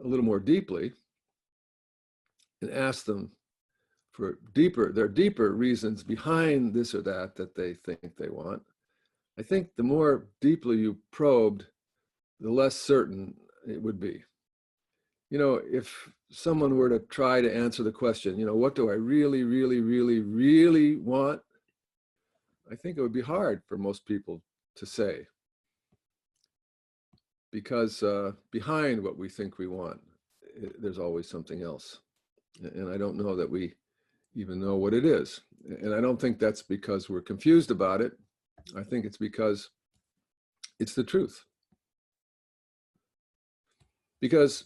a little more deeply and ask them for their deeper reasons behind this or that they think they want, I think the more deeply you probed, the less certain it would be. You know, if someone were to try to answer the question, you know, what do I really, really, really, really want? I think it would be hard for most people to say, because behind what we think we want, there's always something else. And I don't know that we even know what it is. And I don't think that's because we're confused about it. I think it's because it's the truth. Because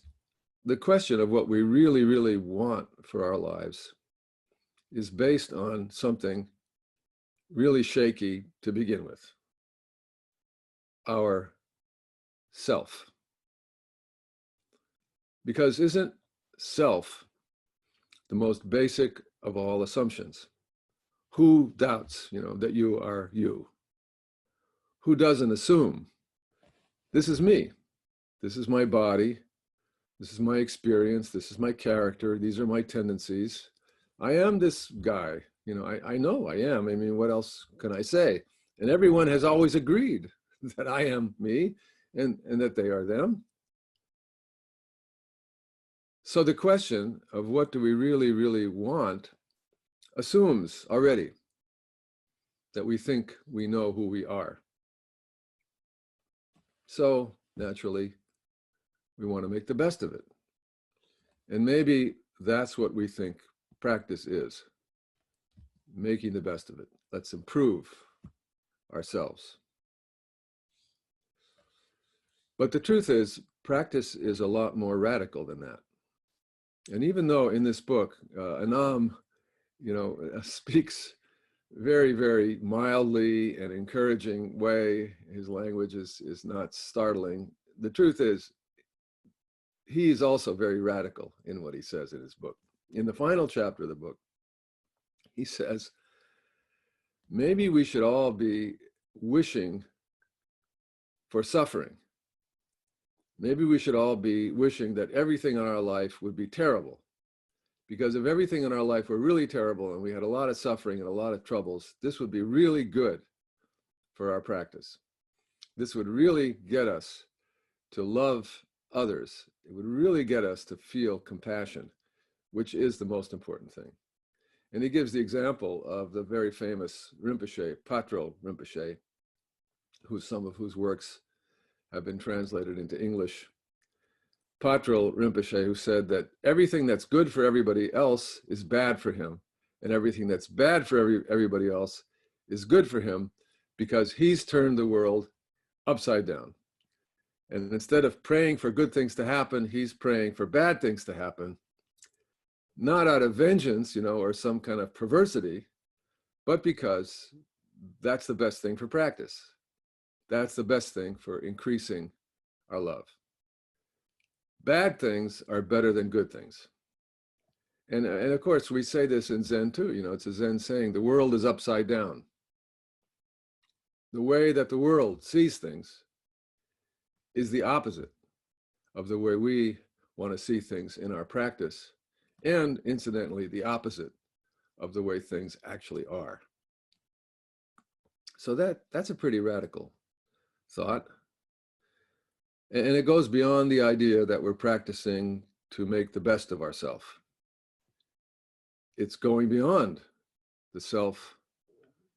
the question of what we really, really want for our lives is based on something really shaky to begin with: our self. Because isn't self the most basic of all assumptions? Who doubts, you know, that you are you? Who doesn't assume, this is me, this is my body, this is my experience, this is my character, these are my tendencies. I am this guy, you know, I know I am. I mean, what else can I say? And everyone has always agreed that I am me and that they are them. So the question of what do we really, really want assumes already that we think we know who we are. So naturally, we want to make the best of it. And maybe that's what we think practice is: making the best of it. Let's improve ourselves. But the truth is, practice is a lot more radical than that. And even though in this book, Anam, you know, speaks very, very mildly and encouraging way, his language is not startling. The truth is, he is also very radical in what he says in his book. In the final chapter of the book, he says, maybe we should all be wishing for suffering. Maybe we should all be wishing that everything in our life would be terrible. Because if everything in our life were really terrible and we had a lot of suffering and a lot of troubles, this would be really good for our practice. This would really get us to love others. It would really get us to feel compassion, which is the most important thing. And he gives the example of the very famous Rinpoche, Patro Rinpoche, some of whose works have been translated into English. Patro Rinpoche, who said that everything that's good for everybody else is bad for him, and everything that's bad for everybody else is good for him, because he's turned the world upside down. And instead of praying for good things to happen, he's praying for bad things to happen, not out of vengeance, you know, or some kind of perversity, but because that's the best thing for practice. That's the best thing for increasing our love. Bad things are better than good things. And of course, we say this in Zen too. You know, it's a Zen saying, the world is upside down. The way that the world sees things is the opposite of the way we want to see things in our practice, and incidentally, the opposite of the way things actually are. So that's a pretty radical thought. And it goes beyond the idea that we're practicing to make the best of ourselves. It's going beyond the self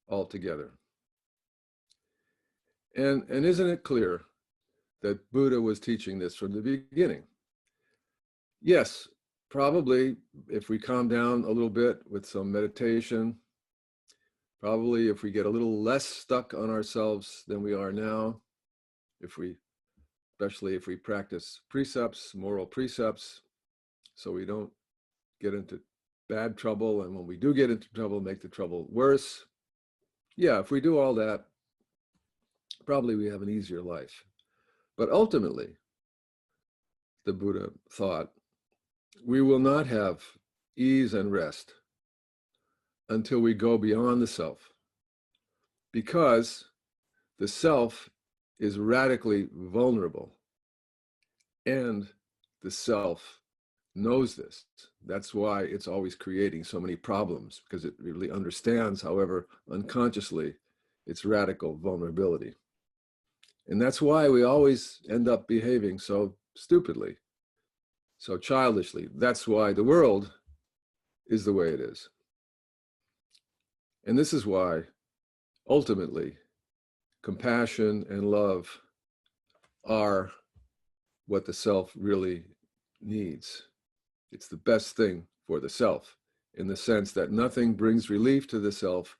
altogether. And isn't it clear that Buddha was teaching this from the beginning? Yes, probably if we calm down a little bit with some meditation, probably if we get a little less stuck on ourselves than we are now, especially if we practice precepts, moral precepts, so we don't get into bad trouble, and when we do get into trouble, make the trouble worse. Yeah, if we do all that, probably we have an easier life. But ultimately, the Buddha thought, we will not have ease and rest until we go beyond the self, because the self is radically vulnerable and the self knows this. That's why it's always creating so many problems, because it really understands, however unconsciously, its radical vulnerability. And that's why we always end up behaving so stupidly, so childishly. That's why the world is the way it is. And this is why, ultimately, compassion and love are what the self really needs. It's the best thing for the self, in the sense that nothing brings relief to the self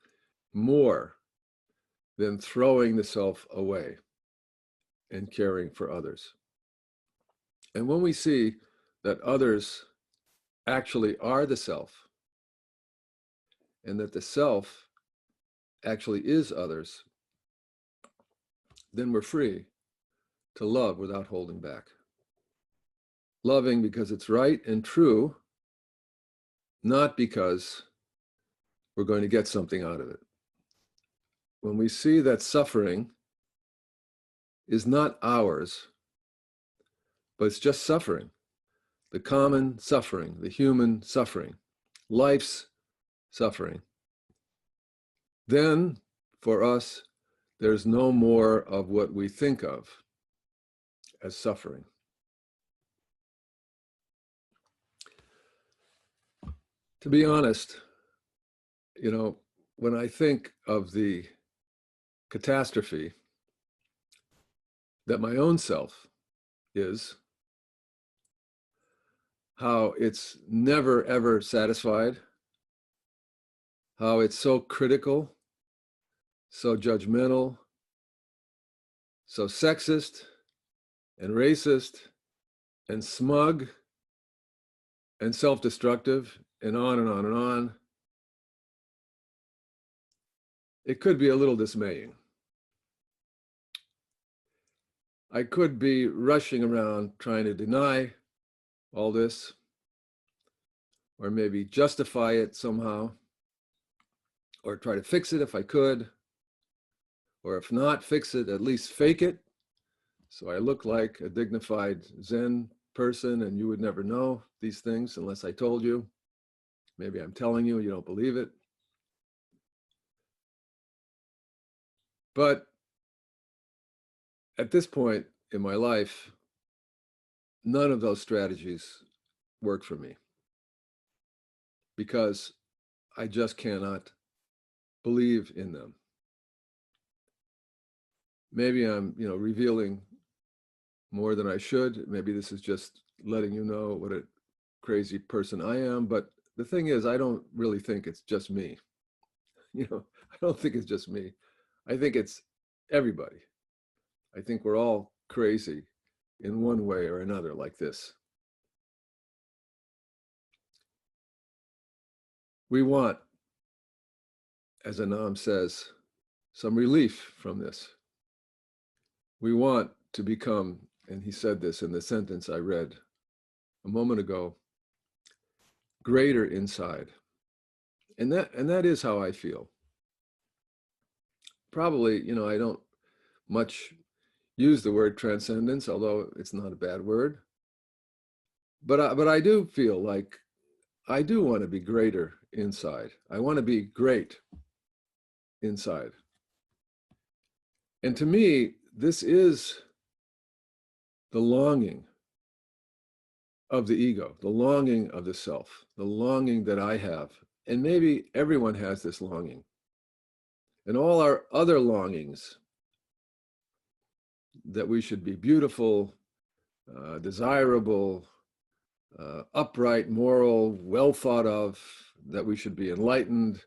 more than throwing the self away and caring for others. And when we see that others actually are the self, and that the self actually is others, then we're free to love without holding back. Loving because it's right and true, not because we're going to get something out of it. When we see that suffering is not ours, but it's just suffering, the common suffering, the human suffering, life's suffering, then for us, there's no more of what we think of as suffering. To be honest, when I think of the catastrophe that my own self is, how it's never ever satisfied, how it's so critical, so judgmental, so sexist and racist and smug and self-destructive, and on and on and on, it could be a little dismaying. I could be rushing around trying to deny all this, or maybe justify it somehow, or try to fix it if I could, or if not fix it, at least fake it, so I look like a dignified Zen person and you would never know these things unless I told you. Maybe I'm telling you, you don't believe it. But at this point in my life, none of those strategies work for me, because I just cannot believe in them. Maybe I'm, revealing more than I should. Maybe this is just letting you know what a crazy person I am. But the thing is, I don't really think it's just me. I don't think it's just me. I think it's everybody. I think we're all crazy in one way or another like this. We want, as Anam says, some relief from this. We want to become, and he said this in the sentence I read a moment ago, greater inside. And that is how I feel. Probably, I don't much use the word transcendence, although it's not a bad word. But I do feel like I do want to be greater inside. I want to be great inside. And to me, this is the longing of the ego, the longing of the self, the longing that I have. And maybe everyone has this longing. And all our other longings, that we should be beautiful, desirable, upright, moral, well thought of, that we should be enlightened,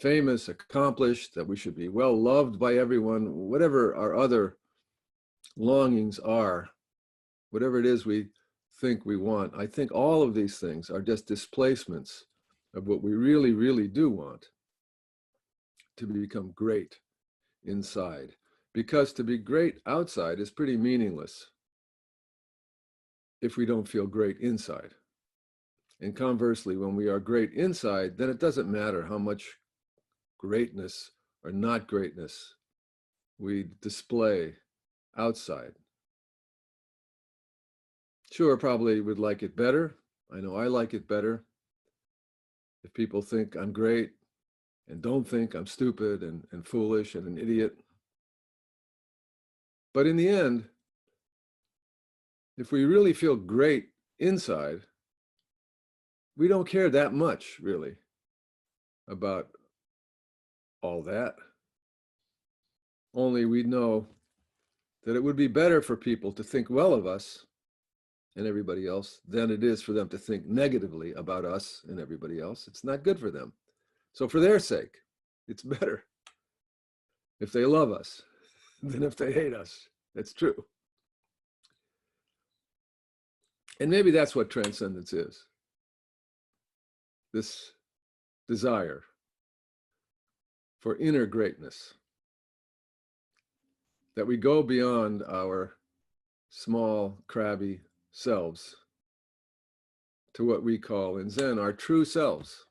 famous, accomplished, that we should be well loved by everyone, whatever our other longings are, whatever it is we think we want, I think all of these things are just displacements of what we really, really do want, to become great inside. Because to be great outside is pretty meaningless if we don't feel great inside. And conversely, when we are great inside, then it doesn't matter how much greatness or not greatness we display outside. Sure, probably would like it better. I know I like it better. If people think I'm great and don't think I'm stupid and foolish and an idiot. But in the end, if we really feel great inside, we don't care that much, really, about all that. Only we know that it would be better for people to think well of us and everybody else than it is for them to think negatively about us and everybody else. It's not good for them. So for their sake, it's better if they love us than if they hate us. That's true. And maybe that's what transcendence is. This desire for inner greatness. That we go beyond our small, crabby selves to what we call in Zen our true selves,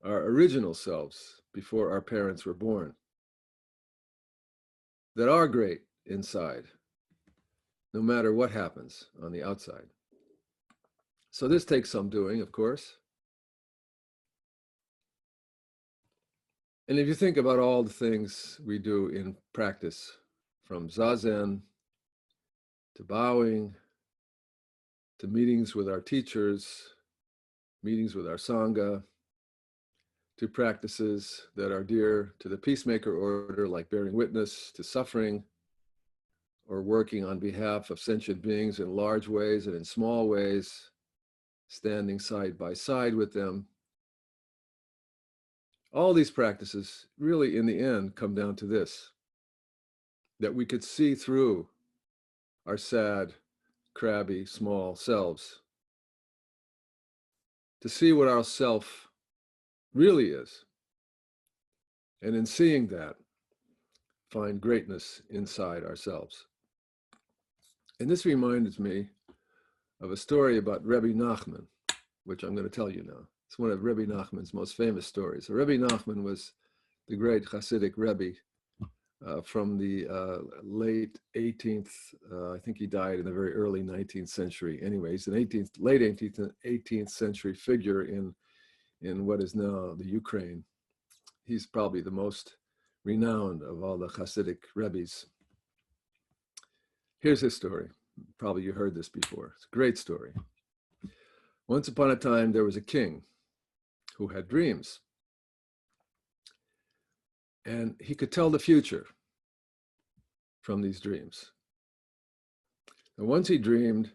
our original selves before our parents were born, that are great inside, no matter what happens on the outside. So this takes some doing, of course. And if you think about all the things we do in practice, from Zazen to bowing, to meetings with our teachers, meetings with our Sangha, to practices that are dear to the peacemaker order, like bearing witness to suffering, or working on behalf of sentient beings in large ways and in small ways, standing side by side with them. All these practices really, in the end, come down to this, that we could see through our sad, crabby, small selves, to see what our self really is. And in seeing that, find greatness inside ourselves. And this reminds me of a story about Rebbe Nachman, which I'm going to tell you now. It's one of Rebbe Nachman's most famous stories. So Rebbe Nachman was the great Hasidic Rebbe from the late 18th, I think he died in the very early 19th century. Anyway, he's an late 18th century figure in what is now the Ukraine. He's probably the most renowned of all the Hasidic Rebbes. Here's his story. Probably you heard this before. It's a great story. Once upon a time, there was a king who had dreams. And he could tell the future from these dreams. And once he dreamed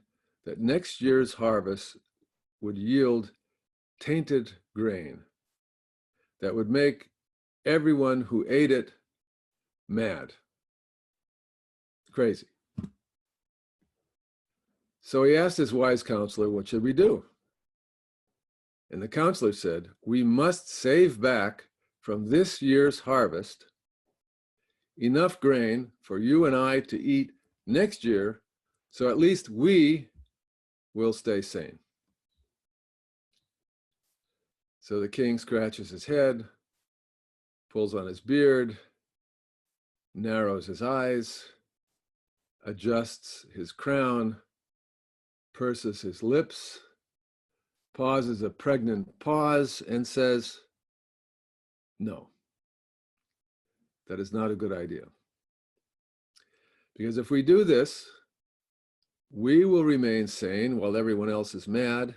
that next year's harvest would yield tainted grain that would make everyone who ate it mad, crazy. So he asked his wise counselor, what should we do? And the counselor said, we must save back from this year's harvest enough grain for you and I to eat next year, so at least we will stay sane. So the king scratches his head, pulls on his beard, narrows his eyes, adjusts his crown, purses his lips, pauses a pregnant pause, and says, no, that is not a good idea. Because if we do this, we will remain sane while everyone else is mad,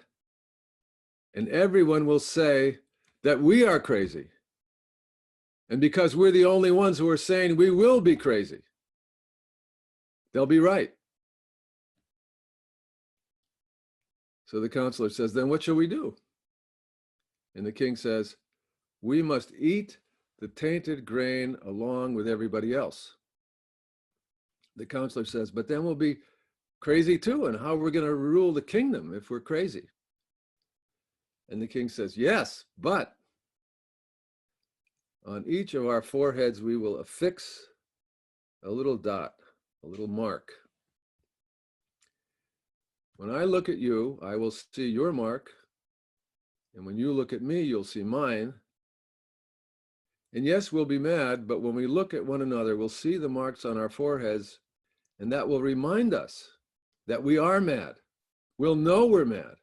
and everyone will say that we are crazy. And because we're the only ones who are sane, we will be crazy. They'll be right. So the counselor says, then what shall we do? And the king says, we must eat the tainted grain along with everybody else. The counselor says, but then we'll be crazy too, and how are we going to rule the kingdom if we're crazy? And the king says, yes, but on each of our foreheads we will affix a little dot, a little mark. When I look at you, I will see your mark, and when you look at me, you'll see mine. And yes, we'll be mad, but when we look at one another, we'll see the marks on our foreheads, and that will remind us that we are mad. We'll know we're mad.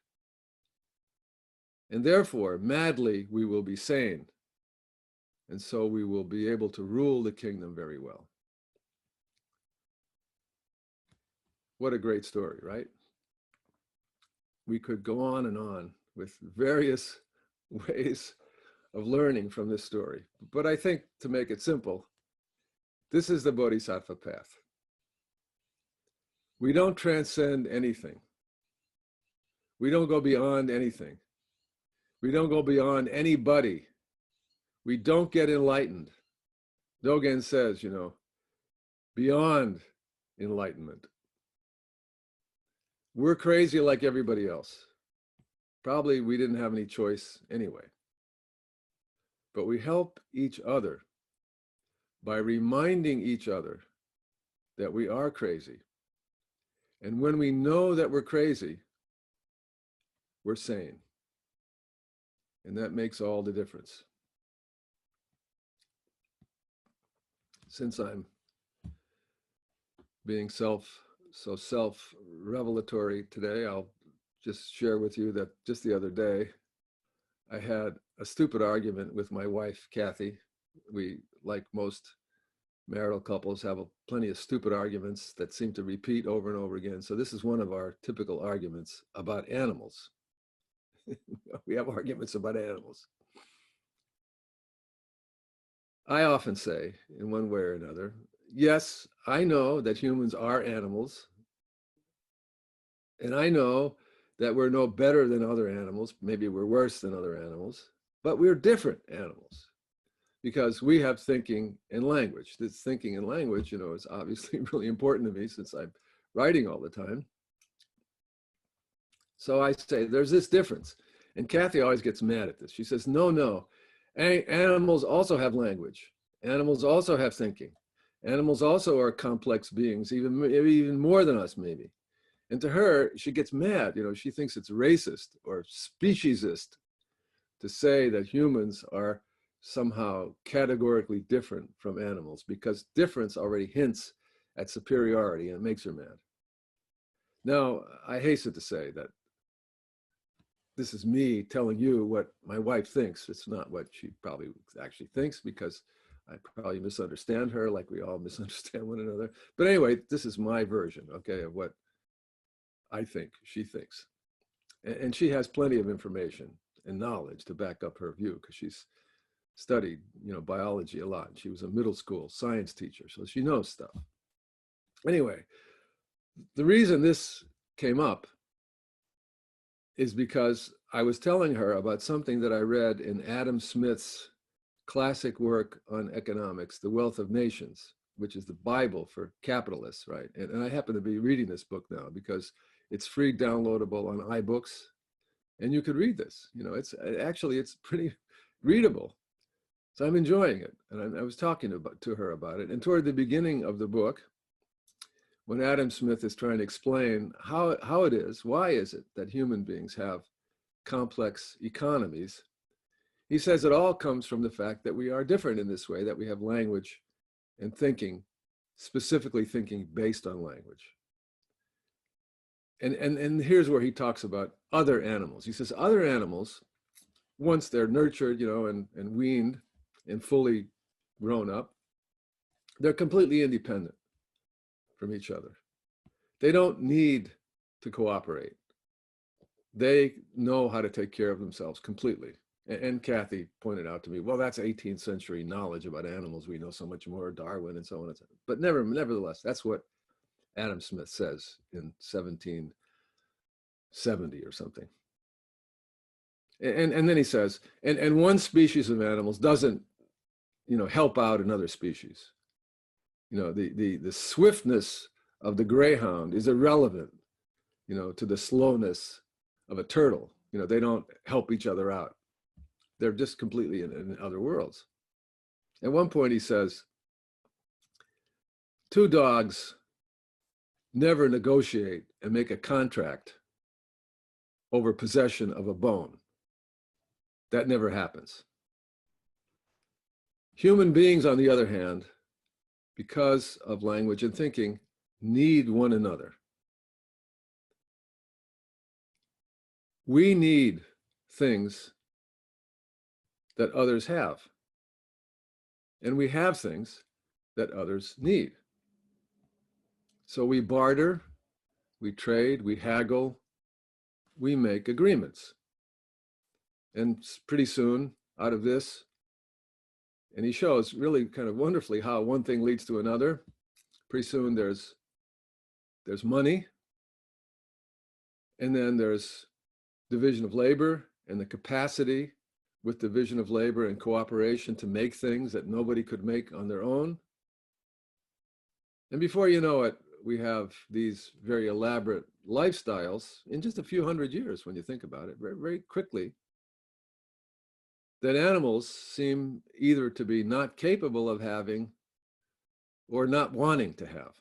And therefore, madly, we will be sane. And so we will be able to rule the kingdom very well. What a great story, right? We could go on and on with various ways of learning from this story. But I think, to make it simple, this is the Bodhisattva Path. We don't transcend anything. We don't go beyond anything. We don't go beyond anybody. We don't get enlightened. Dogen says, beyond enlightenment. We're crazy like everybody else. Probably we didn't have any choice anyway. But we help each other by reminding each other that we are crazy. And when we know that we're crazy, we're sane. And that makes all the difference. Since I'm being self-revelatory today, I'll just share with you that just the other day, I had a stupid argument with my wife, Kathy. We, like most marital couples, have plenty of stupid arguments that seem to repeat over and over again. So this is one of our typical arguments about animals. We have arguments about animals. I often say, in one way or another, yes, I know that humans are animals. And I know that we're no better than other animals. Maybe we're worse than other animals, but we're different animals because we have thinking and language. This thinking and language, is obviously really important to me since I'm writing all the time. So I say, there's this difference. And Kathy always gets mad at this. She says, no, animals also have language. Animals also have thinking. Animals also are complex beings, even more than us, maybe. And to her, she gets mad. She thinks it's racist or speciesist to say that humans are somehow categorically different from animals, because difference already hints at superiority, and it makes her mad. Now, I hasten to say that this is me telling you what my wife thinks. It's not what she probably actually thinks, because I probably misunderstand her like we all misunderstand one another. But anyway, this is my version, okay, of what I think she thinks. And she has plenty of information and knowledge to back up her view, because she's studied, biology a lot. She was a middle school science teacher, so she knows stuff. Anyway, the reason this came up is because I was telling her about something that I read in Adam Smith's classic work on economics, The Wealth of Nations, which is the Bible for capitalists, right? And I happen to be reading this book now because it's free downloadable on iBooks, and you could read this. It's pretty readable. So I'm enjoying it. And I was talking to her about it. And toward the beginning of the book, when Adam Smith is trying to explain how it is, why is it that human beings have complex economies, he says it all comes from the fact that we are different in this way, that we have language and thinking, specifically thinking based on language. And here's where he talks about other animals. He says other animals, once they're nurtured, and weaned and fully grown up, they're completely independent from each other. They don't need to cooperate. They know how to take care of themselves completely. And Kathy pointed out to me, well, that's 18th century knowledge about animals. We know so much more, Darwin and so on and so on. But nevertheless, that's what Adam Smith says in 1770 or something. And then he says, and one species of animals doesn't, help out another species. The swiftness of the greyhound is irrelevant, to the slowness of a turtle. They don't help each other out. They're just completely in other worlds. At one point he says, two dogs never negotiate and make a contract over possession of a bone. That never happens. Human beings, on the other hand, because of language and thinking, need one another. We need things that others have. And we have things that others need. So we barter, we trade, we haggle, we make agreements. And pretty soon, out of this, and he shows really kind of wonderfully how one thing leads to another. Pretty soon there's money, and then there's division of labor and the capacity with division of labor and cooperation to make things that nobody could make on their own. And before you know it, we have these very elaborate lifestyles in just a few hundred years, when you think about it, very, very quickly, that animals seem either to be not capable of having or not wanting to have.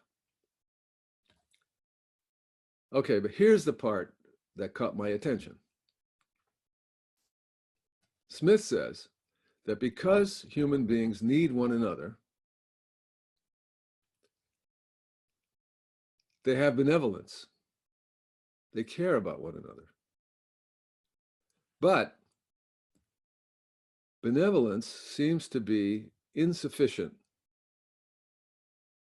Okay, but here's the part that caught my attention. Smith says that because human beings need one another, they have benevolence. They care about one another. But benevolence seems to be insufficient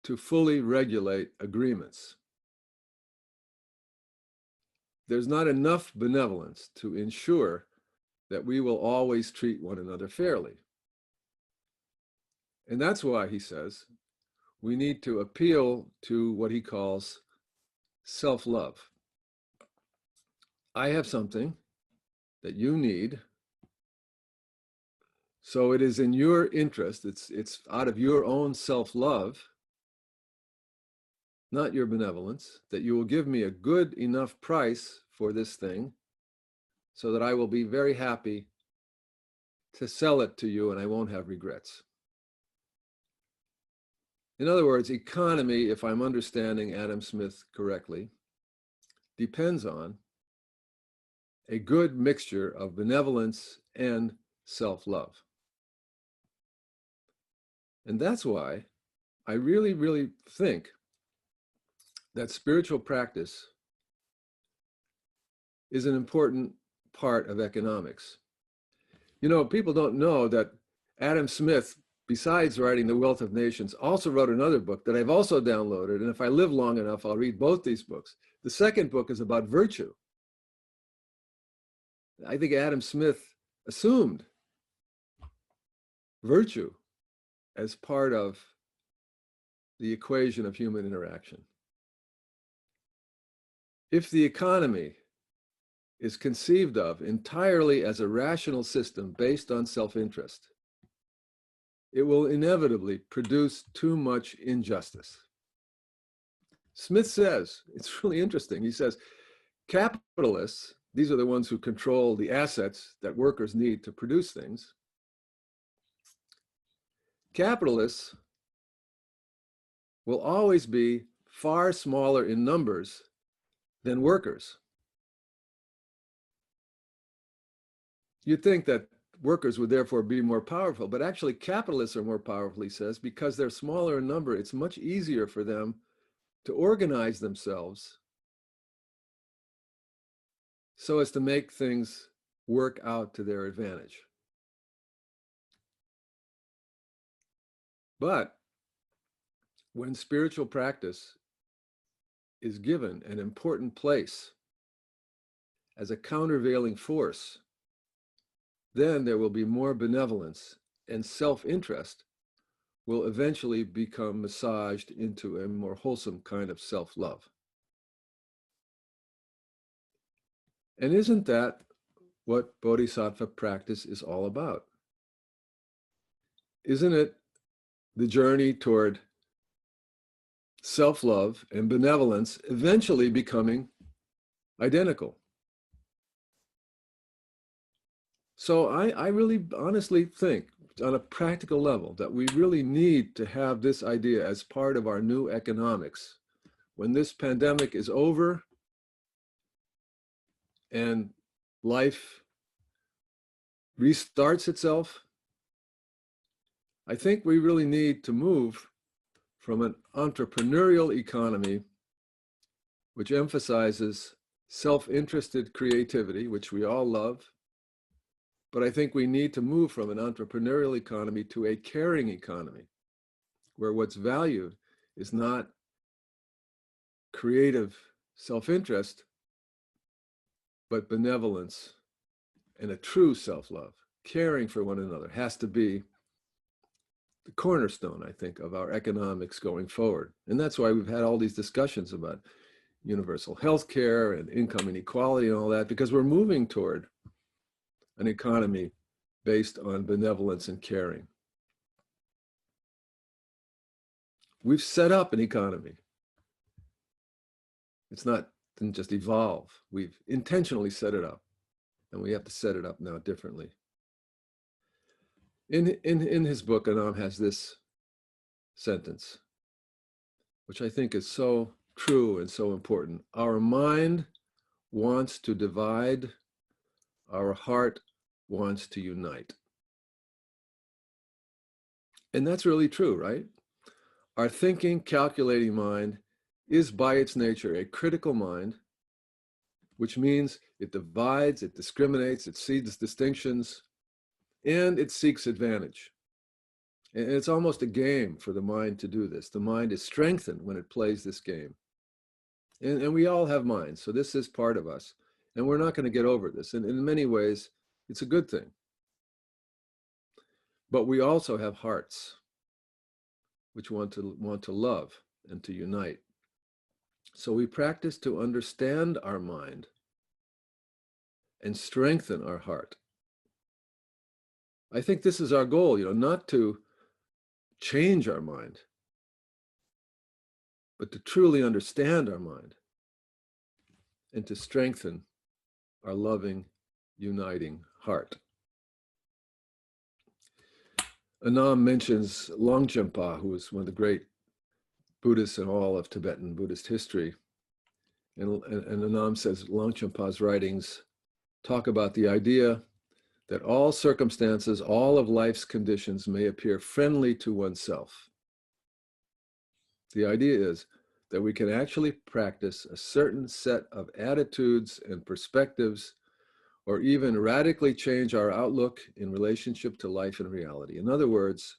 to fully regulate agreements. There's not enough benevolence to ensure that we will always treat one another fairly. And that's why, he says, we need to appeal to what he calls self-love. I have something that you need, so it is in your interest, it's out of your own self-love, not your benevolence, that you will give me a good enough price for this thing so that I will be very happy to sell it to you and I won't have regrets. In other words, economy, if I'm understanding Adam Smith correctly, depends on a good mixture of benevolence and self-love. And that's why I really, really think that spiritual practice is an important part of economics. You know, people don't know that Adam Smith, besides writing The Wealth of Nations, also wrote another book that I've also downloaded. And if I live long enough, I'll read both these books. The second book is about virtue. I think Adam Smith assumed virtue as part of the equation of human interaction. If the economy is conceived of entirely as a rational system based on self-interest, it will inevitably produce too much injustice. Smith says, it's really interesting, he says, capitalists, these are the ones who control the assets that workers need to produce things. Capitalists will always be far smaller in numbers than workers. You'd think that workers would therefore be more powerful, but actually capitalists are more powerful, he says, because they're smaller in number. It's much easier for them to organize themselves so as to make things work out to their advantage. But when spiritual practice is given an important place as a countervailing force, then there will be more benevolence, and self-interest will eventually become massaged into a more wholesome kind of self-love. And isn't that what Bodhisattva practice is all about? Isn't it the journey toward self-love and benevolence eventually becoming identical? So I really honestly think, on a practical level, that we really need to have this idea as part of our new economics. When this pandemic is over and life restarts itself, I think we really need to move from an entrepreneurial economy, which emphasizes self-interested creativity, which we all love. But I think we need to move from an entrepreneurial economy to a caring economy, where what's valued is not creative self-interest, but benevolence and a true self-love. Caring for one another has to be the cornerstone, I think, of our economics going forward. And that's why we've had all these discussions about universal health care and income inequality and all that, because we're moving toward an economy based on benevolence and caring. We've set up an economy. Didn't just evolve. We've intentionally set it up, and we have to set it up now differently. In his book, Anam has this sentence, which I think is so true and so important. Our mind wants to divide, our heart wants to unite. And that's really true, right? Our thinking, calculating mind is by its nature a critical mind, which means it divides, it discriminates, it sees distinctions, and it seeks advantage. And it's almost a game for the mind to do this. The mind is strengthened when it plays this game. And we all have minds, so this is part of us. And we're not going to get over this. And in many ways, it's a good thing. But we also have hearts, which want to love and to unite. So we practice to understand our mind and strengthen our heart. I think this is our goal, not to change our mind, but to truly understand our mind and to strengthen our loving, uniting heart. Anam mentions Longchenpa, who was one of the great Buddhists in all of Tibetan Buddhist history. And Anam says Longchenpa's writings talk about the idea that all circumstances, all of life's conditions may appear friendly to oneself. The idea is that we can actually practice a certain set of attitudes and perspectives, or even radically change our outlook in relationship to life and reality. In other words,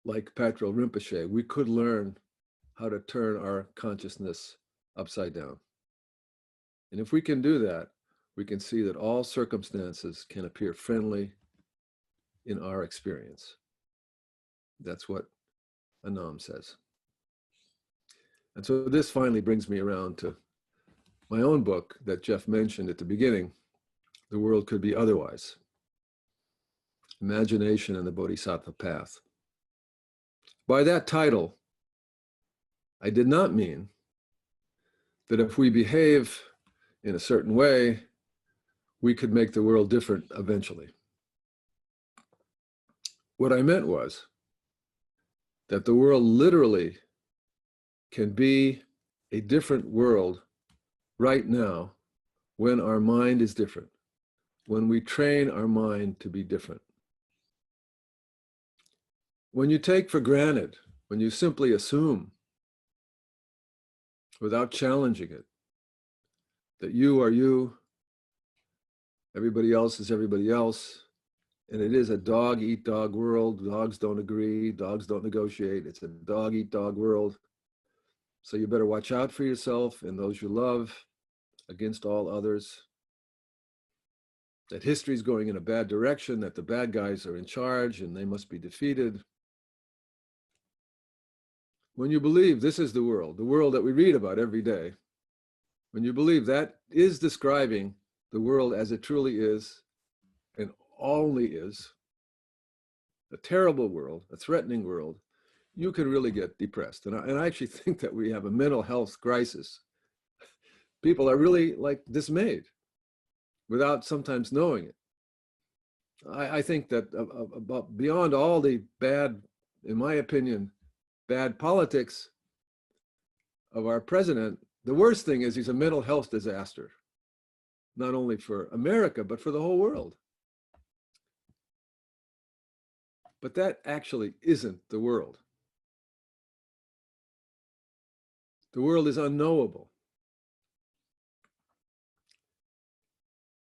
like Patrul Rinpoche, we could learn how to turn our consciousness upside down. And if we can do that, we can see that all circumstances can appear friendly in our experience. That's what Anam says. And so this finally brings me around to my own book that Jeff mentioned at the beginning, The World Could Be Otherwise, Imagination and the Bodhisattva Path. By that title, I did not mean that if we behave in a certain way, we could make the world different eventually. What I meant was that the world literally can be a different world right now when our mind is different, when we train our mind to be different. When you take for granted, when you simply assume without challenging it, that you are you, everybody else is everybody else, and it is a dog-eat-dog world. Dogs don't agree, dogs don't negotiate. It's a dog-eat-dog world. So you better watch out for yourself and those you love against all others. That history is going in a bad direction, that the bad guys are in charge and they must be defeated. When you believe this is the world that we read about every day, when you believe that is describing the world as it truly is and only is, a terrible world, a threatening world, you can really get depressed. And I actually think that we have a mental health crisis. People are really dismayed without sometimes knowing it. I think that beyond all the bad, in my opinion, bad politics of our president, the worst thing is he's a mental health disaster, not only for America, but for the whole world. But that actually isn't the world. The world is unknowable.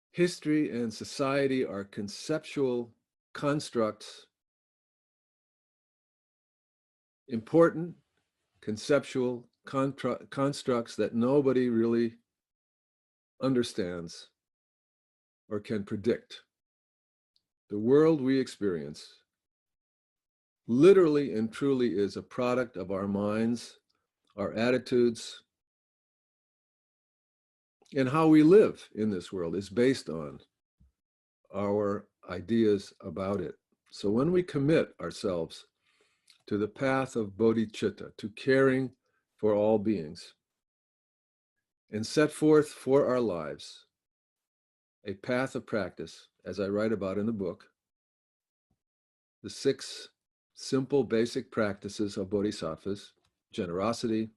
History and society are conceptual constructs, important conceptual constructs that nobody really understands or can predict. The world we experience literally and truly is a product of our minds, our attitudes, and how we live in this world is based on our ideas about it. So when we commit ourselves to the path of bodhicitta, to caring for all beings, and set forth for our lives a path of practice, as I write about in the book, the 6 simple basic practices of bodhisattvas: generosity,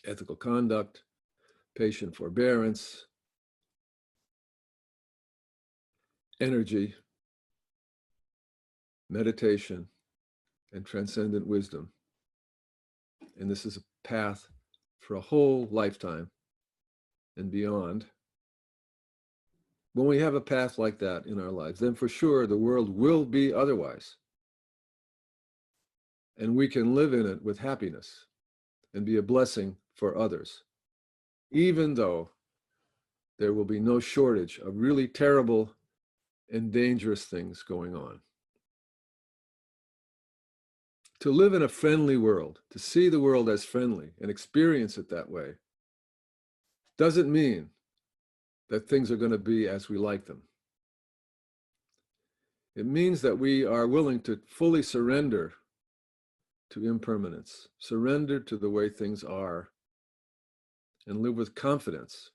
ethical conduct, patient forbearance, energy, meditation, and transcendent wisdom. And this is a path for a whole lifetime and beyond. When we have a path like that in our lives, then for sure the world will be otherwise. And we can live in it with happiness and be a blessing for others, even though there will be no shortage of really terrible and dangerous things going on. To live in a friendly world, to see the world as friendly and experience it that way, doesn't mean that things are going to be as we like them. It means that we are willing to fully surrender to impermanence, surrender to the way things are, and live with confidence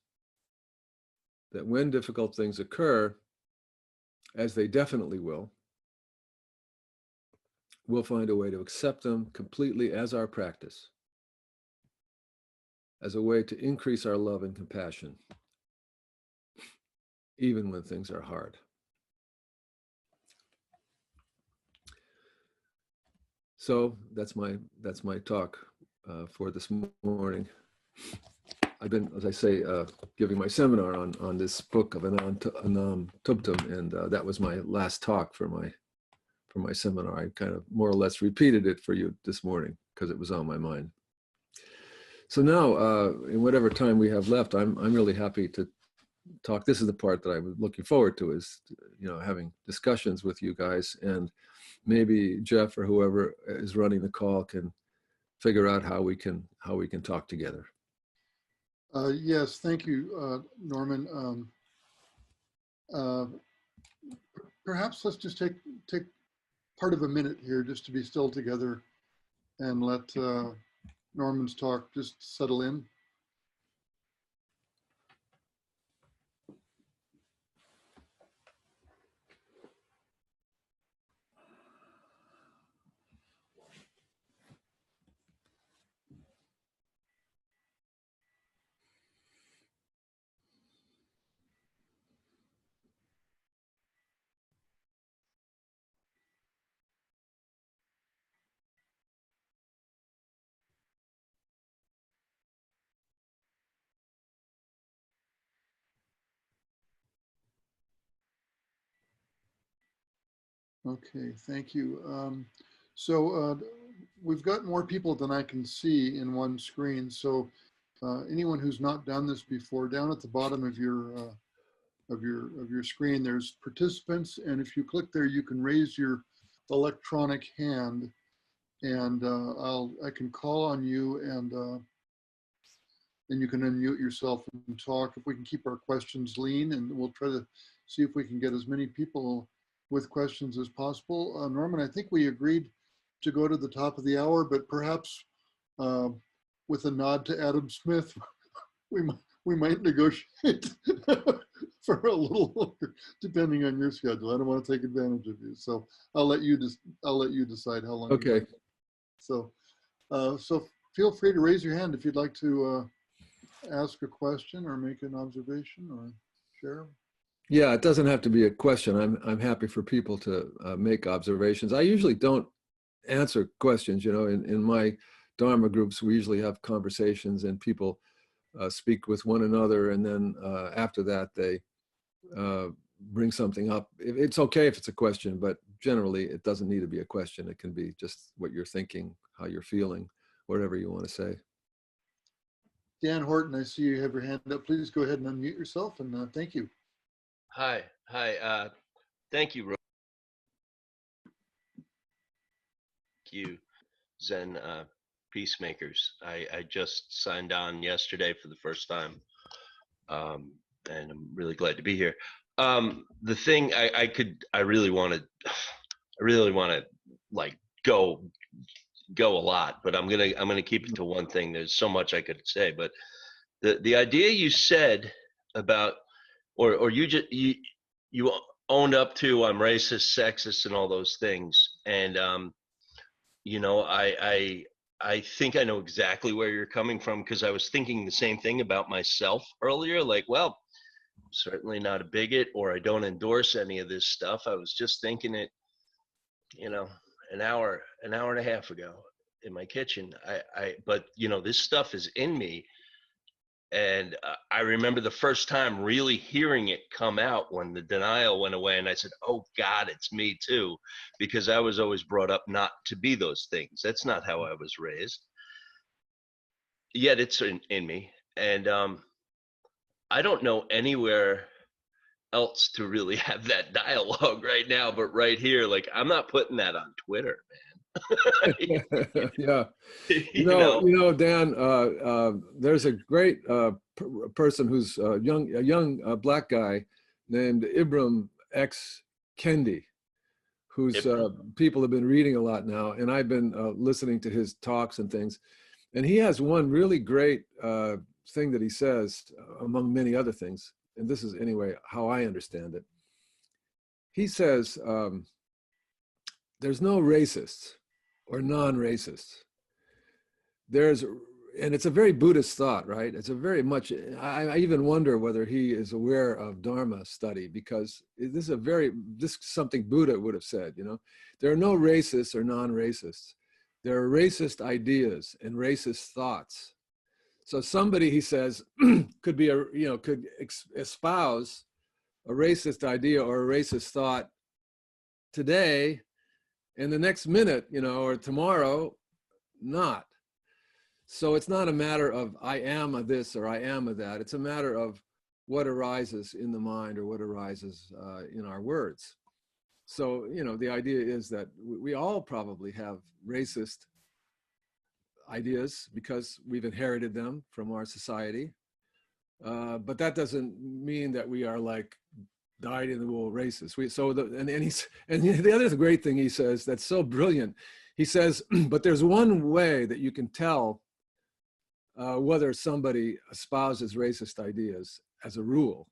that when difficult things occur, as they definitely will, we'll find a way to accept them completely as our practice, as a way to increase our love and compassion, even when things are hard. So that's my talk for this morning. I've been, as I say, giving my seminar on this book of Anam Tuptum, and that was my last talk for my seminar. I kind of more or less repeated it for you this morning because it was on my mind. So now, in whatever time we have left, I'm really happy to talk. This is the part that I was looking forward to, is having discussions with you guys, and maybe Jeff or whoever is running the call can figure out how we can talk together. Yes, thank you, Norman. Perhaps let's just take part of a minute here just to be still together and let Norman's talk just settle in. Okay, thank you. So we've got more people than I can see in one screen. So anyone who's not done this before, down at the bottom of your screen, there's participants, and if you click there, you can raise your electronic hand, and I can call on you, and you can unmute yourself and talk. If we can keep our questions lean, and we'll try to see if we can get as many people with questions as possible. Norman, I think we agreed to go to the top of the hour, but perhaps with a nod to Adam Smith, we might negotiate for a little longer, depending on your schedule. I don't want to take advantage of you, so I'll let you decide how long. Okay. So feel free to raise your hand if you'd like to ask a question or make an observation or share. Yeah, it doesn't have to be a question. I'm happy for people to make observations. I usually don't answer questions. In my Dharma groups, we usually have conversations and people speak with one another, and then after that they bring something up. It's okay if it's a question, but generally it doesn't need to be a question. It can be just what you're thinking, how you're feeling, whatever you want to say. Dan Horton, I see you have your hand up. Please go ahead and unmute yourself, and thank you. Hi. Thank you, Ro. Thank you, Zen Peacemakers. I just signed on yesterday for the first time, and I'm really glad to be here. The thing I really want to like go a lot, but I'm gonna keep it to one thing. There's so much I could say, but the idea you said about, or you owned up to, I'm racist, sexist, and all those things, and you know, I think I know exactly where you're coming from, because I was thinking the same thing about myself earlier. Like, well, I'm certainly not a bigot, or I don't endorse any of this stuff. I was just thinking it, you know, an hour and a half ago in my kitchen. But you know, this stuff is in me. And I remember the first time really hearing it come out when the denial went away, and I said, oh God, it's me too, because I was always brought up not to be those things. That's not how I was raised. Yet it's in me. And I don't know anywhere else to really have that dialogue right now, but right here, like, I'm not putting that on Twitter, man. Yeah, you know, Dan, there's a great person who's a young black guy named Ibram X. Kendi, who's people have been reading a lot now, and I've been listening to his talks and things, and he has one really great thing that he says, among many other things, and this is anyway how I understand it. He says there's no racists or non-racists. And it's a very Buddhist thought, right? It's a very much, I even wonder whether he is aware of Dharma study, because this is something Buddha would have said, you know. There are no racists or non-racists. There are racist ideas and racist thoughts. So somebody, he says, could be could espouse a racist idea or a racist thought today, and the next minute, you know, or tomorrow, not. So it's not a matter of I am a this or I am a that. It's a matter of what arises in the mind or what arises in our words. So, you know, the idea is that we all probably have racist ideas because we've inherited them from our society. But that doesn't mean that we are like dyed in the wool racist. And the other great thing he says that's so brilliant, he says, but there's one way that you can tell whether somebody espouses racist ideas as a rule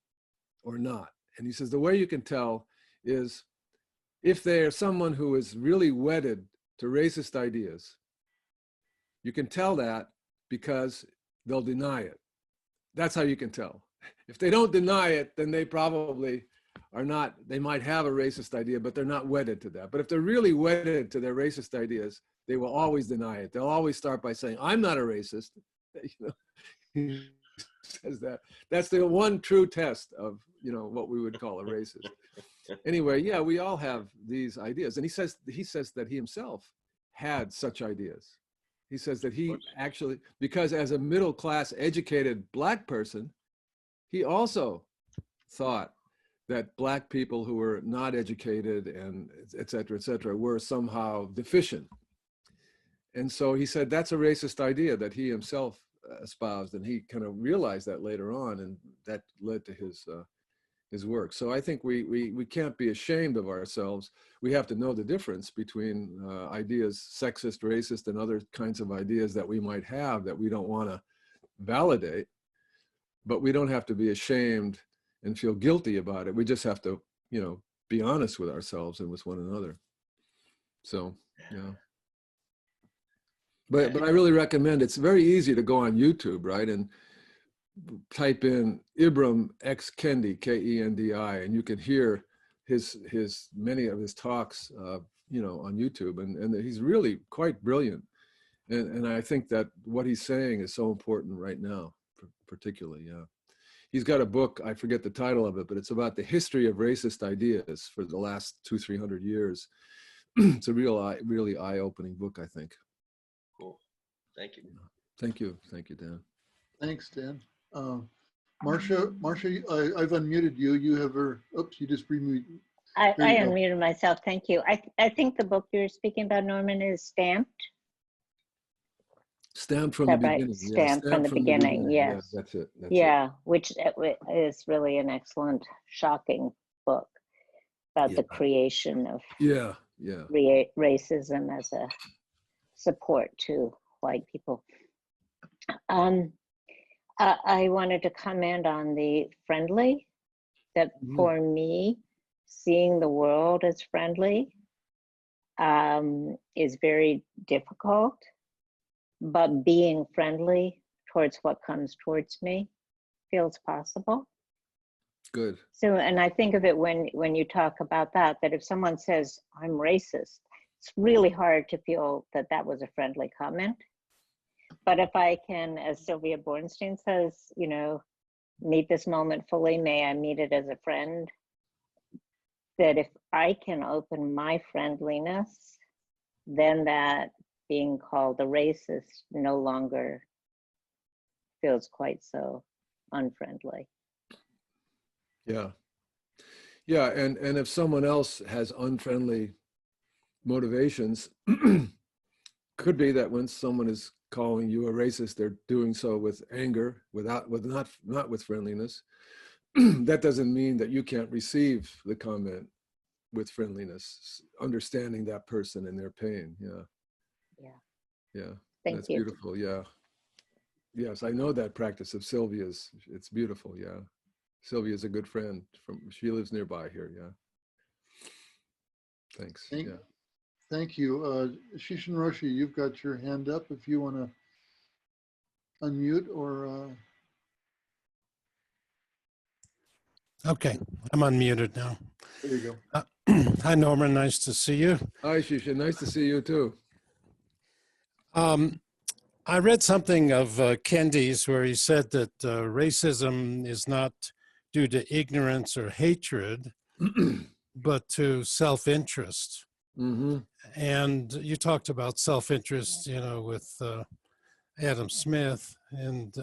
or not. And he says the way you can tell is if they're someone who is really wedded to racist ideas. You can tell that because they'll deny it. That's how you can tell. If they don't deny it, then they probably are not, they might have a racist idea, but they're not wedded to that. But if they're really wedded to their racist ideas, they will always deny it. They'll always start by saying, I'm not a racist. You know, he says that. That's the one true test of, you know, what we would call a racist. Anyway, yeah, we all have these ideas. And he says that he himself had such ideas. He says that he actually, because as a middle-class educated Black person, he also thought that Black people who were not educated and et cetera, were somehow deficient. And so he said that's a racist idea that he himself espoused, and he kind of realized that later on, and that led to his work. So I think we can't be ashamed of ourselves. We have to know the difference between ideas, sexist, racist, and other kinds of ideas that we might have that we don't want to validate, but we don't have to be ashamed and feel guilty about it. We just have to, you know, be honest with ourselves and with one another. So, yeah. But I really recommend, it's very easy to go on YouTube, right? And type in Ibram X. Kendi, K-E-N-D-I, and you can hear many of his talks, you know, on YouTube. And he's really quite brilliant. And I think that what he's saying is so important right now, particularly, yeah. He's got a book, I forget the title of it, but it's about the history of racist ideas for the last 200-300 years. It's a really eye-opening book, I think. Cool. Thank you. Thank you. Thank you, Dan. Thanks, Dan. Marcia, I've unmuted you. You have her, oops, you just removed. I There you go. unmuted myself. Thank you. I think the book you're speaking about, Norman, is Stamped. Stamped from Is the that right? beginning. Stamped from the beginning, Yeah, yes. that's it. That's Yeah, which is really an excellent, shocking book about Yeah. the creation of Yeah, yeah. racism as a support to white people. I wanted to comment on the friendly, that for me, seeing the world as friendly is very difficult, but being friendly towards what comes towards me feels possible. Good. So, and I think of it when you talk about that if someone says, I'm racist, it's really hard to feel that that was a friendly comment. But if I can, as Sylvia Bornstein says, you know, meet this moment fully, may I meet it as a friend, that if I can open my friendliness, then that being called a racist no longer feels quite so unfriendly. Yeah. Yeah, and if someone else has unfriendly motivations, could be that when someone is calling you a racist, they're doing so with anger, not with friendliness. That doesn't mean that you can't receive the comment with friendliness, understanding that person and their pain. Yeah. Yeah. Yeah. Thank That's you. beautiful. Yeah. Yes, I know that practice of Sylvia's. It's beautiful. Yeah. Sylvia's a good friend she lives nearby here. Yeah. Thanks. Yeah. Thank you. Shishin Roshi, you've got your hand up if you want to unmute or. Okay, I'm unmuted now. There you go. Hi, Norman. Nice to see you. Hi, Shisha. Nice to see you too. I read something of Kendi's where he said that racism is not due to ignorance or hatred, but to self-interest. Mm-hmm. And you talked about self-interest, you know, with Adam Smith. And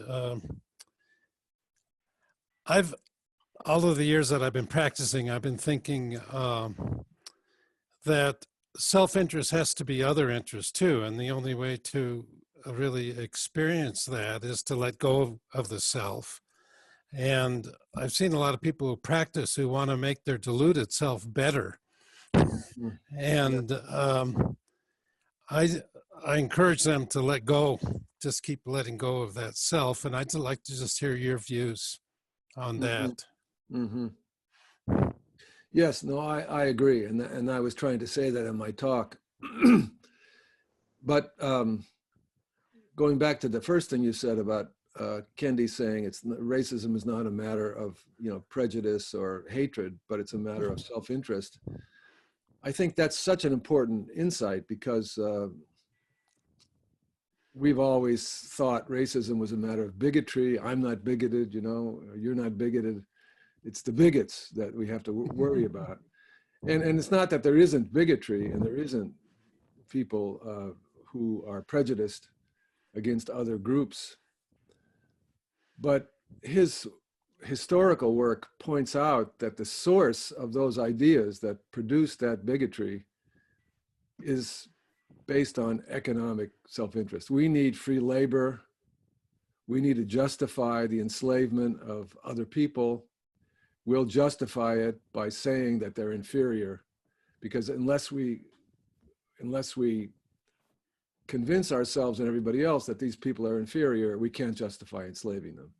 all of the years that I've been practicing, I've been thinking that self-interest has to be other interest too. And the only way to really experience that is to let go of the self. And I've seen a lot of people who practice who want to make their deluded self better. And I encourage them to let go, just keep letting go of that self. And I'd like to just hear your views on that. Mm-hmm. Yes, no, I agree. And I was trying to say that in my talk. But going back to the first thing you said about Kendi saying racism is not a matter of, you know, prejudice or hatred, but it's a matter of self-interest. I think that's such an important insight because we've always thought racism was a matter of bigotry. I'm not bigoted, you know, you're not bigoted. It's the bigots that we have to worry about. And it's not that there isn't bigotry and there isn't people who are prejudiced against other groups. But his historical work points out that the source of those ideas that produce that bigotry is based on economic self-interest. We need free labor. We need to justify the enslavement of other people. We'll justify it by saying that they're inferior, because unless we convince ourselves and everybody else that these people are inferior, we can't justify enslaving them.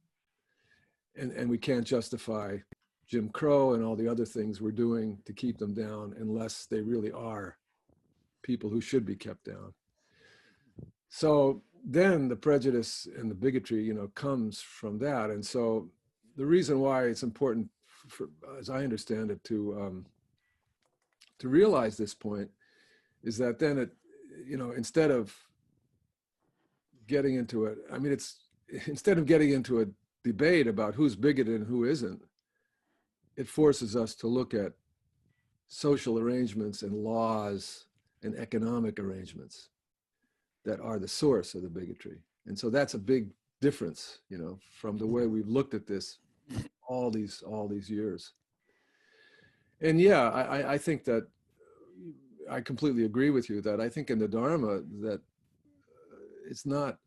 And we can't justify Jim Crow and all the other things we're doing to keep them down unless they really are people who should be kept down. So then the prejudice and the bigotry, you know, comes from that. And so the reason why it's important, as I understand it, to realize this point is that then it, you know, instead of getting into it. I mean, it's instead of getting into a debate about who's bigoted and who isn't, it forces us to look at social arrangements and laws and economic arrangements that are the source of the bigotry. And so that's a big difference, you know, from the way we've looked at this all these years. And yeah, I think that I completely agree with you that I think in the Dharma that it's not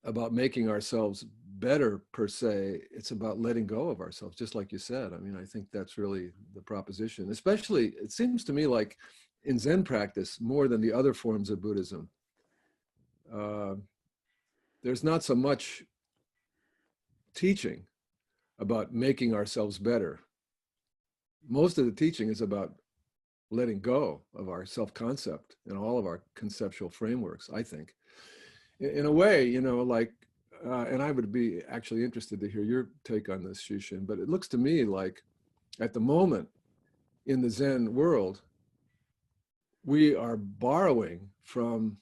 about making ourselves better per se, it's about letting go of ourselves, just like you said. I mean, I think that's really the proposition. Especially, it seems to me like in Zen practice, more than the other forms of Buddhism, there's not so much teaching about making ourselves better. Most of the teaching is about letting go of our self-concept and all of our conceptual frameworks, I think. In a way, you know, like, and I would be actually interested to hear your take on this, Shushin, but it looks to me like at the moment in the Zen world, we are borrowing from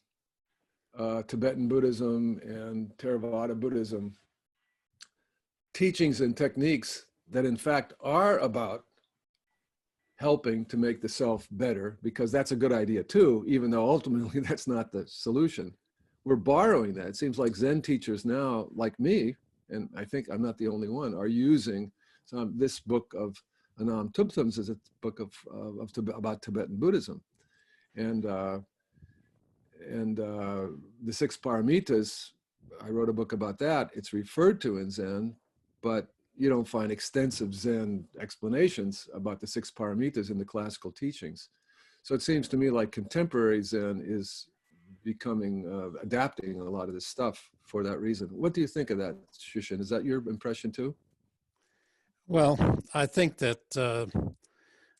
Tibetan Buddhism and Theravada Buddhism teachings and techniques that in fact are about helping to make the self better, because that's a good idea too, even though ultimately that's not the solution. We're borrowing that. It seems like Zen teachers now, like me, and I think I'm not the only one, are using this book of Anam Thubthums as a book about Tibetan Buddhism. And the 6 Paramitas, I wrote a book about that. It's referred to in Zen, but you don't find extensive Zen explanations about the 6 Paramitas in the classical teachings. So it seems to me like contemporary Zen is becoming, adapting a lot of this stuff for that reason. What do you think of that, Shushin? Is that your impression too? Well, I think that,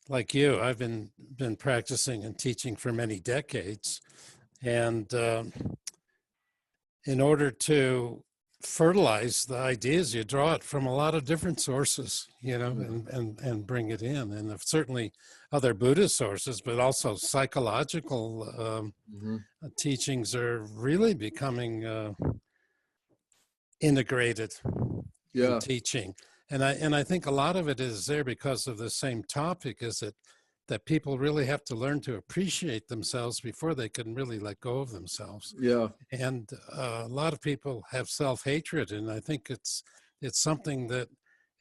like you, I've been practicing and teaching for many decades. And in order to fertilize the ideas, you draw it from a lot of different sources, you know, and bring it in. And certainly other Buddhist sources, but also psychological teachings are really becoming integrated in teaching. And I think a lot of it is there because of the same topic, is that people really have to learn to appreciate themselves before they can really let go of themselves. Yeah. And a lot of people have self-hatred, and I think it's something that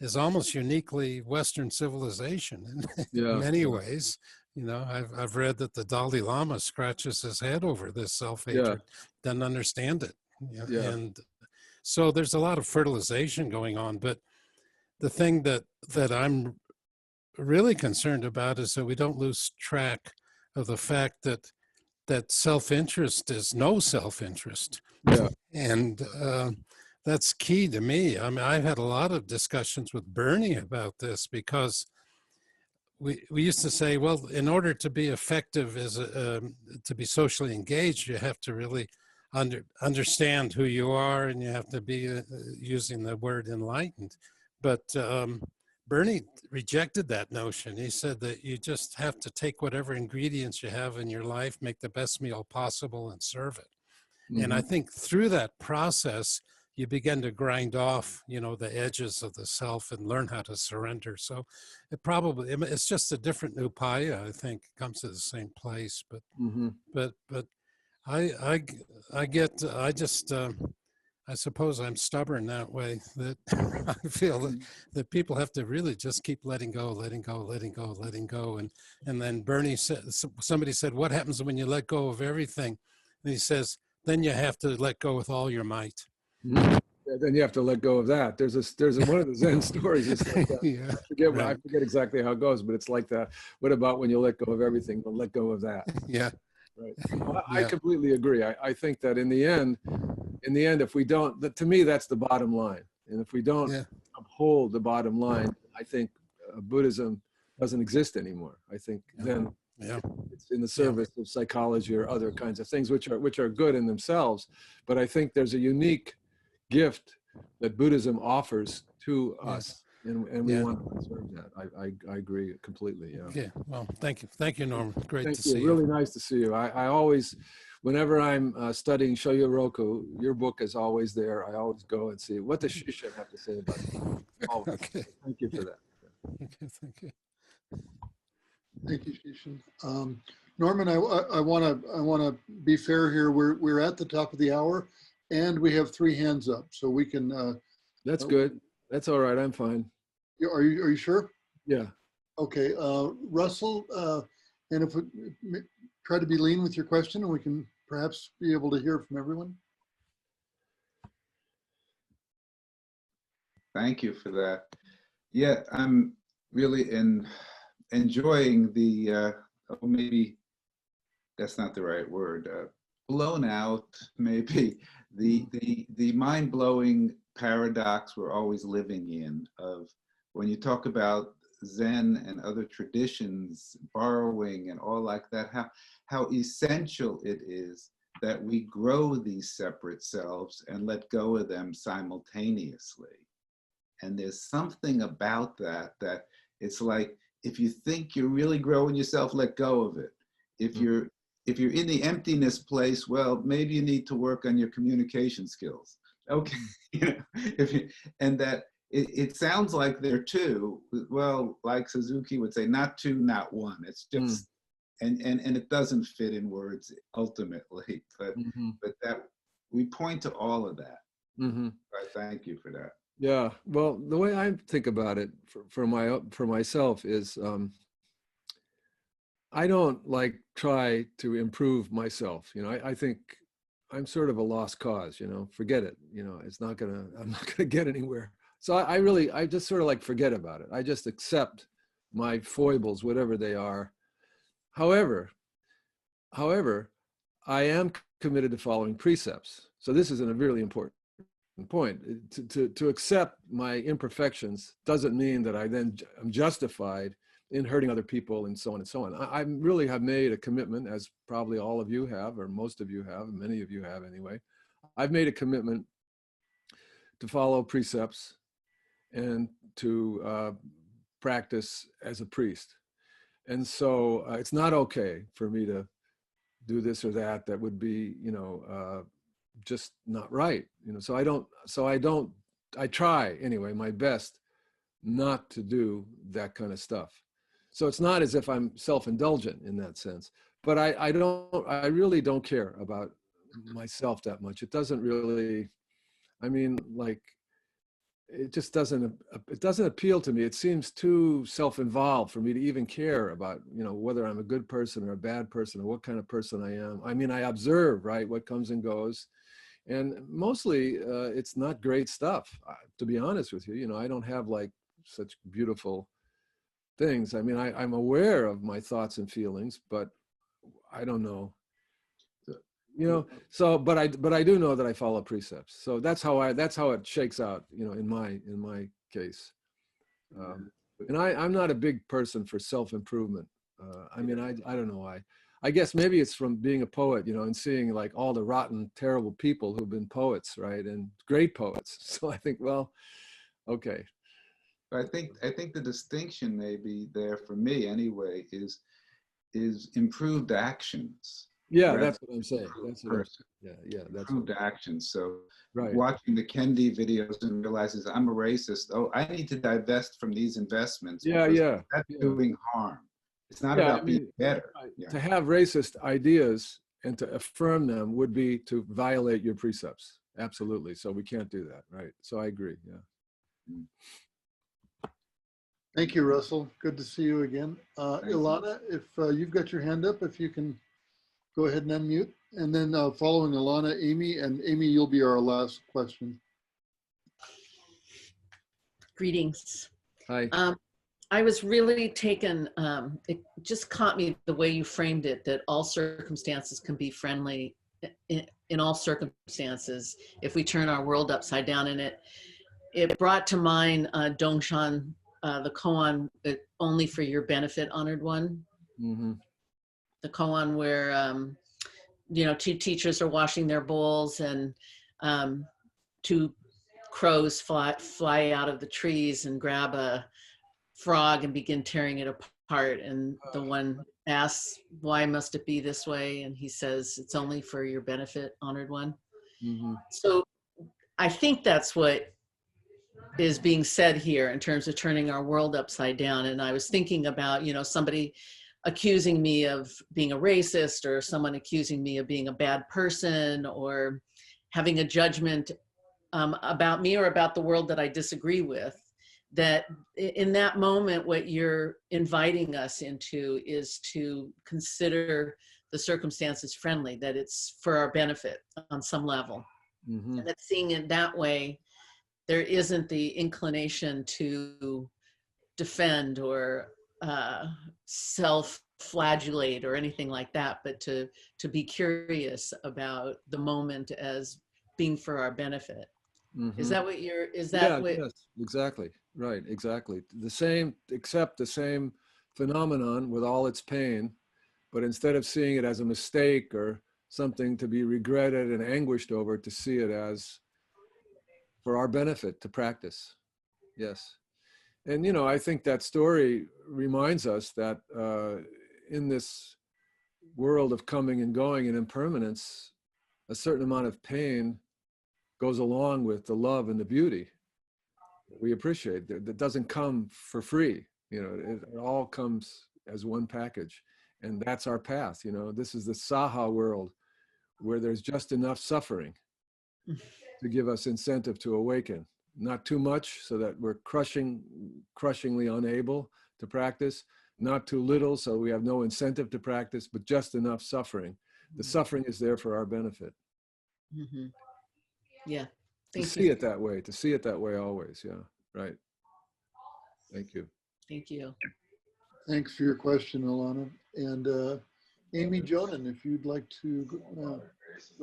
is almost uniquely Western civilization in many ways. You know, I've read that the Dalai Lama scratches his head over this self-hatred, doesn't understand it. And so there's a lot of fertilization going on. But the thing that I'm really concerned about is that we don't lose track of the fact that self-interest is no self-interest. And that's key to me. I mean, I've had a lot of discussions with Bernie about this, because we used to say, well, in order to be effective as to be socially engaged, you have to really understand who you are, and you have to be using the word enlightened. But Bernie rejected that notion. He said that you just have to take whatever ingredients you have in your life, make the best meal possible, and serve it. And I think through that process, you begin to grind off, you know, the edges of the self and learn how to surrender. So it's just a different upaya. I think it comes to the same place. But I suppose I'm stubborn that way, that I feel that people have to really just keep letting go. And then Bernie said, somebody said, what happens when you let go of everything? And he says, then you have to let go with all your might. Yeah, then you have to let go of that. There's one of the Zen stories. It's like that. I forget exactly how it goes, but it's like that. What about when you let go of everything, but let go of that? Right. Well, I completely agree. I think that in the end, if we don't, to me, that's the bottom line. And if we don't uphold the bottom line, I think Buddhism doesn't exist anymore. I think then it's in the service of psychology or other kinds of things, which are good in themselves. But I think there's a unique gift that Buddhism offers to us. And we want to preserve that. I agree completely. Yeah. Well, thank you, Norman. Great to see you. Really nice to see you. I always, whenever I'm studying Shoyo Roku, your book is always there. I always go and see what does Shisha have to say about it. Always. Okay. Thank you for that. Okay, thank you. Thank you, Shishan. Norman, I want to be fair here. We're at the top of the hour, and we have 3 hands up, so we can. That's good. That's all right. I'm fine. Are you sure? Yeah. Okay, Russell, and if we try to be lean with your question, and we can perhaps be able to hear from everyone. Thank you for that. Yeah, I'm really enjoying the, oh, maybe that's not the right word, blown out, maybe, the mind-blowing paradox we're always living in of when you talk about Zen and other traditions, borrowing and all like that, how essential it is that we grow these separate selves and let go of them simultaneously. And there's something about that it's like, if you think you're really growing yourself, let go of it. If you're in the emptiness place, well, maybe you need to work on your communication skills. Okay, and that it sounds like there too, well, like Suzuki would say, not two, not one. It's just, and it doesn't fit in words ultimately, but that we point to all of that. I thank you for that. Yeah, well, the way I think about it for myself is I don't like try to improve myself. I think I'm sort of a lost cause, forget it. I'm not gonna get anywhere. So I just sort of like forget about it. I just accept my foibles, whatever they are. However, I am committed to following precepts. So this is a really important point. To accept my imperfections doesn't mean that I then am justified in hurting other people and so on and so on. I really have made a commitment, as probably all of you have, or most of you have, and many of you have anyway. I've made a commitment to follow precepts and to practice as a priest. And so it's not okay for me to do this or that would be, just not right. I try anyway, my best not to do that kind of stuff. So it's not as if I'm self-indulgent in that sense, but I really don't care about myself that much. It doesn't really, it just doesn't appeal to me. It seems too self-involved for me to even care about, whether I'm a good person or a bad person or what kind of person I am. I observe, right, what comes and goes. And mostly it's not great stuff, to be honest with you. I don't have like such beautiful things. I'm aware of my thoughts and feelings, but I don't know. So, but I do know that I follow precepts. So that's how it shakes out, in my case. And I'm not a big person for self-improvement. I don't know why. I guess maybe it's from being a poet, and seeing like all the rotten, terrible people who've been poets, right? And great poets. So I think, well, okay. I think the distinction maybe there for me anyway is improved actions. Yeah, that's what I'm saying. That's what I'm saying. Yeah, that's improved actions. So right. Watching the Kendi videos and realizes I'm a racist. Oh, I need to divest from these investments. Yeah. That's doing harm. It's not about being better. To have racist ideas and to affirm them would be to violate your precepts. Absolutely. So we can't do that, right? So I agree. Yeah. Thank you, Russell. Good to see you again. Ilana, if you've got your hand up, if you can go ahead and unmute. And then following Ilana, Amy, and Amy, you'll be our last question. Greetings. Hi. I was really taken, it just caught me the way you framed it, that all circumstances can be friendly in all circumstances if we turn our world upside down. And it brought to mind Dongshan, the koan, only for your benefit, honored one. The koan where, two teachers are washing their bowls and two crows fly out of the trees and grab a frog and begin tearing it apart, and the one asks, why must it be this way? And he says, it's only for your benefit, honored one. Mm-hmm. So I think that's what is being said here in terms of turning our world upside down. And I was thinking about, you know, somebody accusing me of being a racist, or someone accusing me of being a bad person, or having a judgment about me or about the world that I disagree with. That in that moment, what you're inviting us into is to consider the circumstances friendly, that it's for our benefit on some level. Mm-hmm. And that seeing it that way, there isn't the inclination to defend or self-flagellate or anything like that, but to be curious about the moment as being for our benefit. Mm-hmm. Is that what you're, is that Yeah, what? yes, exactly. Right, exactly. The same, except the same phenomenon with all its pain, but instead of seeing it as a mistake or something to be regretted and anguished over, to see it as for our benefit to practice. Yes. And, you know, I think that story reminds us that in this world of coming and going and impermanence, a certain amount of pain goes along with the love and the beauty we appreciate. That doesn't come for free. You know, it all comes as one package. And that's our path. You know, this is the Saha world where there's just enough suffering to give us incentive to awaken. Not too much so that we're crushingly unable to practice. Not too little so we have no incentive to practice, but just enough suffering. The suffering is there for our benefit. Mm-hmm. Yeah. To see it that way, to see it that way always. Yeah, right. Thank you. Thank you. Thanks for your question, Alana. And Amy Jonan, if you'd like to go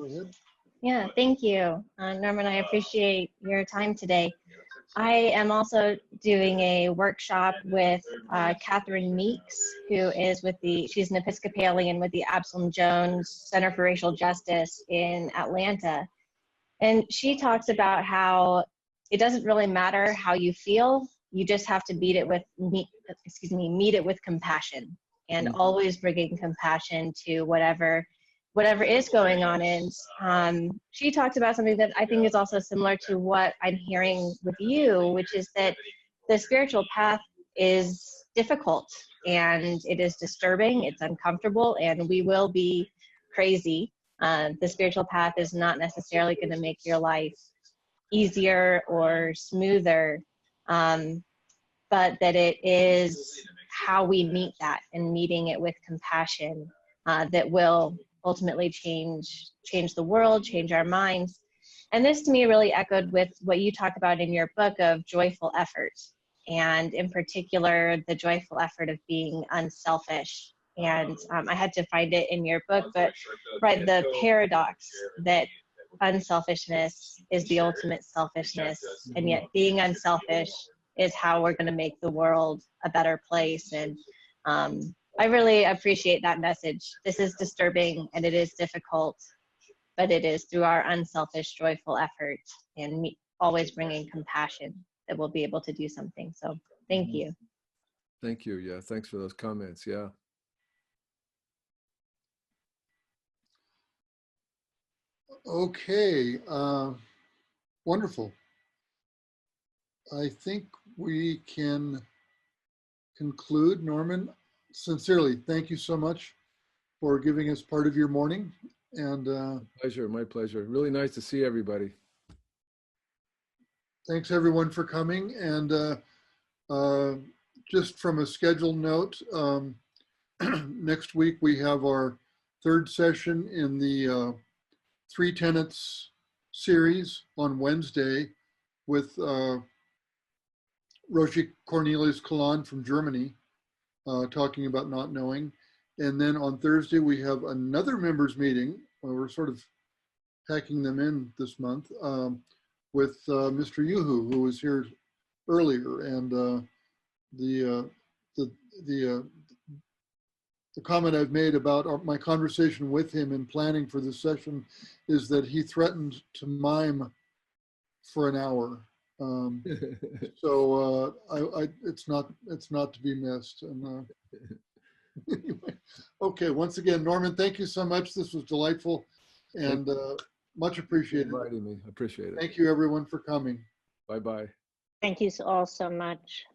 ahead. Yeah, thank you. Norman, I appreciate your time today. I am also doing a workshop with Catherine Meeks, who is she's an Episcopalian with the Absalom Jones Center for Racial Justice in Atlanta. And she talks about how it doesn't really matter how you feel, you just have to meet it with compassion, and always bringing compassion to whatever is going on. And she talked about something that I think is also similar to what I'm hearing with you, which is that the spiritual path is difficult and it is disturbing, it's uncomfortable, and we will be crazy. The spiritual path is not necessarily going to make your life easier or smoother, but that it is how we meet that, and meeting it with compassion that will ultimately change the world, change our minds. And this to me really echoed with what you talk about in your book of joyful effort, and in particular, the joyful effort of being unselfish. And I had to find it in your book, but right, the paradox that unselfishness is the ultimate selfishness, and yet being unselfish is how we're going to make the world a better place. And I really appreciate that message. This is disturbing and it is difficult, but it is through our unselfish, joyful effort and always bringing compassion that we'll be able to do something. So thank you. Thank you. Yeah, thanks for those comments. Yeah. Okay, wonderful. I think we can conclude. Norman, sincerely, thank you so much for giving us part of your morning. And My pleasure. Really nice to see everybody. thanks everyone for coming. And just from a schedule note, next week we have our third session in the Three Tenets series on Wednesday with Roshi Cornelius Kalan from Germany, talking about not knowing. And then on Thursday, we have another members meeting. We're sort of packing them in this month with Mr. Yuhu, who was here earlier. And the comment I've made about my conversation with him in planning for this session is that he threatened to mime for an hour. So it's not to be missed. And Anyway, okay, once again, Norman, thank you so much. This was delightful and much appreciated. Inviting me. Appreciate it. Thank you, everyone, for coming. Bye-bye. Thank you all so much.